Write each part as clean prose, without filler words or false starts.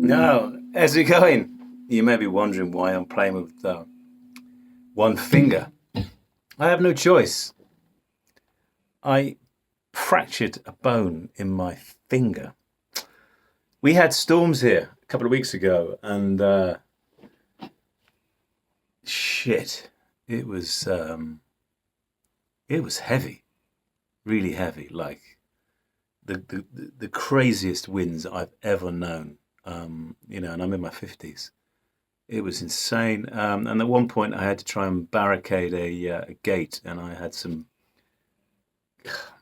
Now, how's it going? You may be wondering why I'm playing with one finger. I have no choice. I fractured a bone in my finger. We had storms here a couple of weeks ago, and shit, it was heavy, really heavy, like the craziest winds I've ever known. And I'm in my 50s. It was insane. And at one point, I had to try and barricade a gate, and I had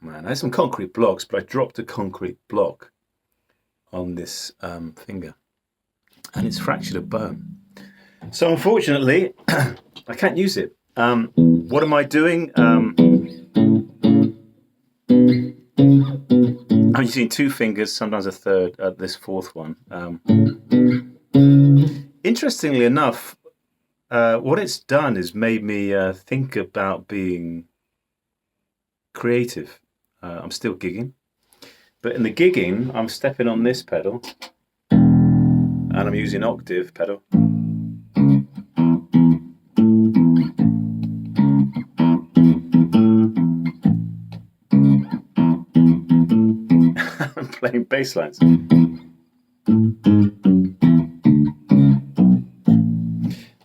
I had some concrete blocks, but I dropped a concrete block on this finger, and it's fractured a bone. So unfortunately, I can't use it. What am I doing? I'm using two fingers, sometimes a third, this fourth one. Interestingly enough, what it's done is made me think about being creative. I'm still gigging, but in the gigging, I'm stepping on this pedal, and I'm using octave pedal. I'm playing bass lines.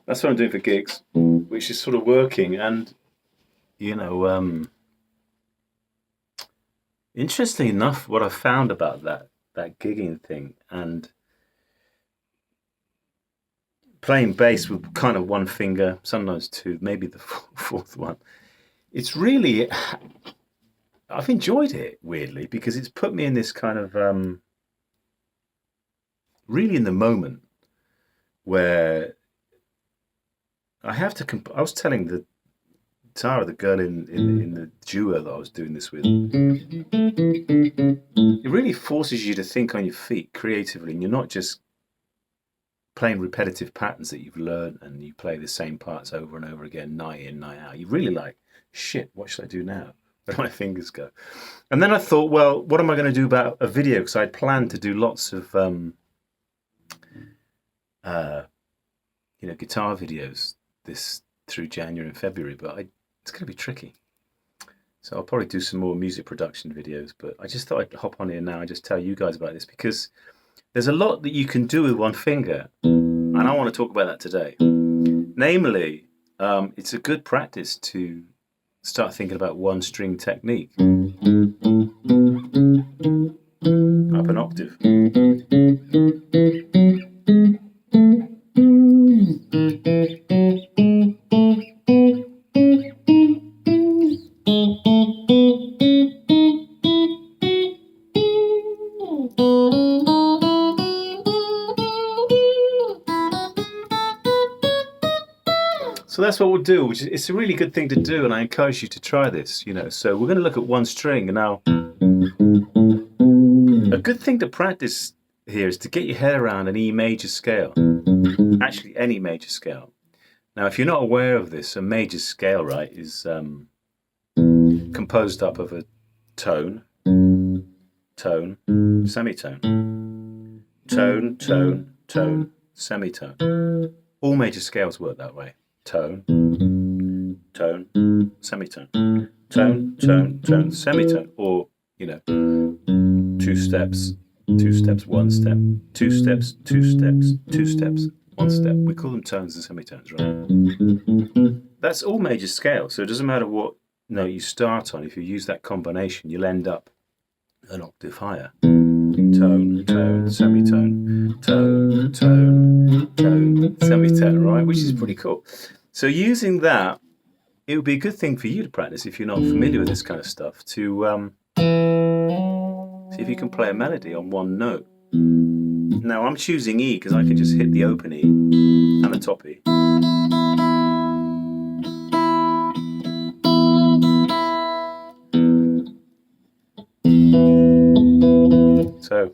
That's what I'm doing for gigs, which is sort of working. And interestingly enough, what I found about that gigging thing and playing bass with kind of one finger, sometimes two, maybe the fourth one, it's really, I've enjoyed it weirdly, because it's put me in this kind of really in the moment where I have to. I was telling Tara, the girl in the duo that I was doing this with, it really forces you to think on your feet creatively, and you're not just playing repetitive patterns that you've learned and you play the same parts over and over again, night in, night out. You really like, shit, what should I do now? Where do my fingers go? And then I thought, well, what am I going to do about a video? Because I'd planned to do lots of guitar videos through January and February, but it's going to be tricky. So I'll probably do some more music production videos, but I just thought I'd hop on here now and just tell you guys about this, because there's a lot that you can do with one finger, and I want to talk about that today. Namely, it's a good practice to start thinking about one string technique. Up an octave. So that's what we'll do, which is, it's a really good thing to do, and I encourage you to try this, So we're going to look at one string, and now a good thing to practice here is to get your head around an E major scale, actually any major scale. Now, if you're not aware of this, a major scale, right, is composed up of a tone, tone, semitone, tone, tone, tone, semitone. All major scales work that way. Tone, tone, semitone, tone, tone, tone, semitone, or two steps, one step, two steps, two steps, two steps, one step. We call them tones and semitones, right? That's all major scales, so it doesn't matter what note you start on. If you use that combination, you'll end up an octave higher. Tone, tone, semitone, tone, tone, tone, semitone, right? Which is pretty cool. So using that, it would be a good thing for you to practice if you're not familiar with this kind of stuff, to see if you can play a melody on one note. Now I'm choosing E because I can just hit the open E and the top E. So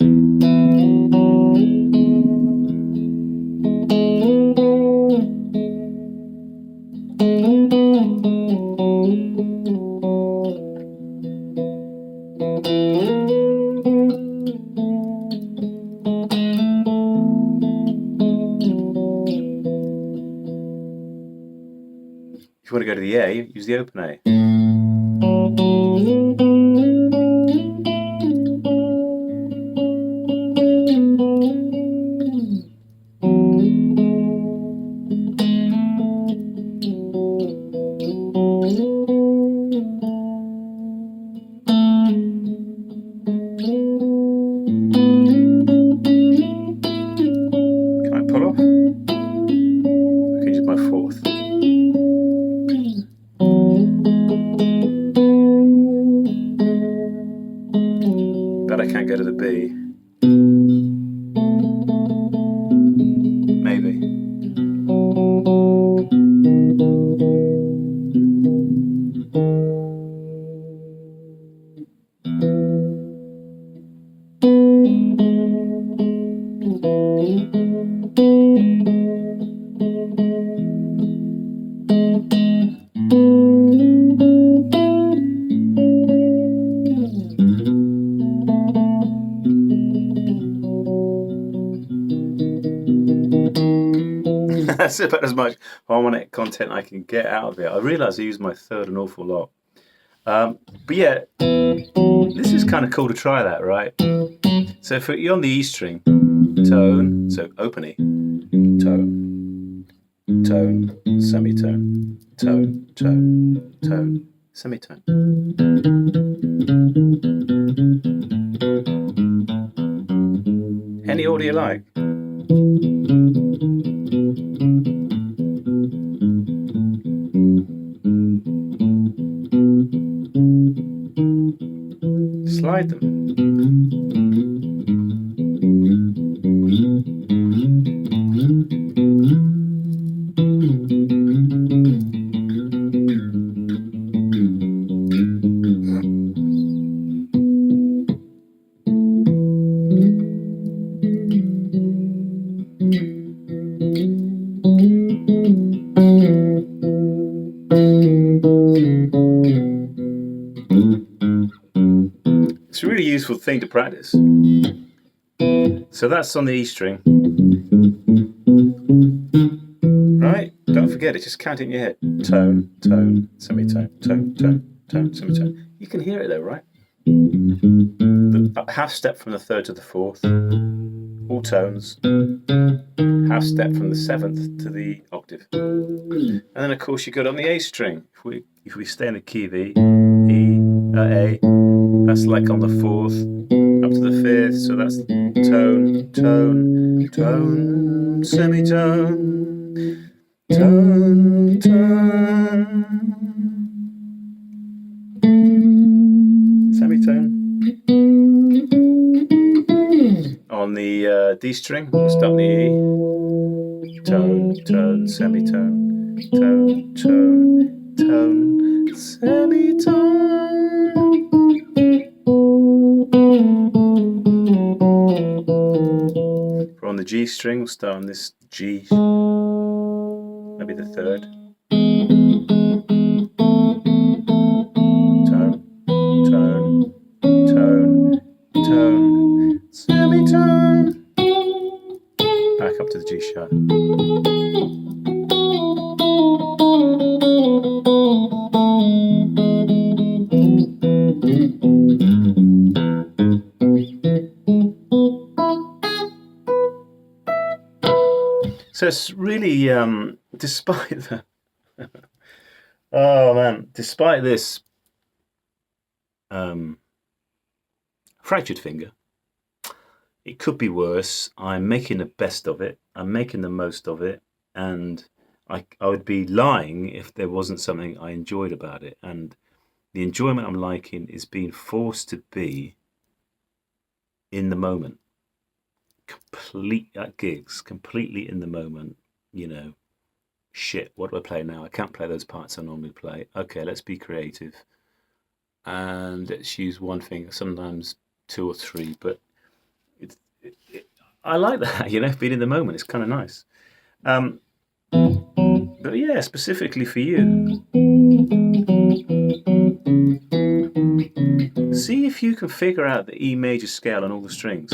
If you want to go to the A, use the open A. Can I pull off? I can use my fourth. But I can't go to the B. Maybe. That's about as much harmonic content I can get out of it. I realise I use my third an awful lot. But yeah, this is kind of cool to try that, right? So for you're on the E string, tone, so open E, tone, tone, semitone, tone, tone, tone, semitone. Any order you like. Slide them. It's a really useful thing to practice. So that's on the E string. Right? Don't forget it, just count it in your head. Tone, tone, semitone, tone, tone, tone, semitone. You can hear it though, right? The half step from the third to the fourth, all tones. Half step from the seventh to the octave. And then of course you go on the A string. If we stay in the key of E, A, that's like on the fourth, up to the fifth, so that's tone, tone, tone, semitone, tone, tone, semitone. On the D string, we'll start on the E, tone, tone, semitone, tone, tone, tone, semitone. On the G string, we'll start on this G, maybe the third. Tone, tone, tone, tone, semitone. Back up to the G sharp. So it's really, despite the, oh man, despite this fractured finger, it could be worse. I'm making the best of it. I'm making the most of it, and I would be lying if there wasn't something I enjoyed about it. And the enjoyment I'm liking is being forced to be in the moment. Complete at gigs, completely in the moment, you know, shit, what do I play now? I can't play those parts I normally play. Okay, let's be creative and let's use one finger, sometimes two or three, but I like that, you know, being in the moment. It's kind of nice. But yeah, specifically for you, see if you can figure out the E major scale on all the strings.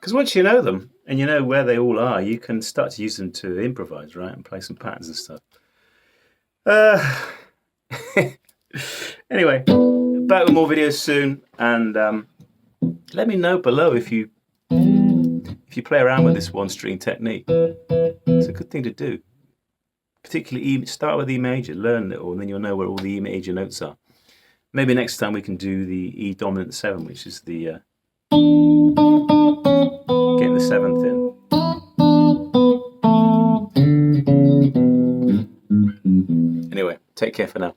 Because once you know them and you know where they all are, you can start to use them to improvise, right, and play some patterns and stuff. Anyway, back with more videos soon, and let me know below if you play around with this one string technique. It's a good thing to do. Particularly start with E major, learn it all, and then you'll know where all the E major notes are. Maybe next time we can do the E dominant 7, which is the getting the 7th in. Anyway, take care for now.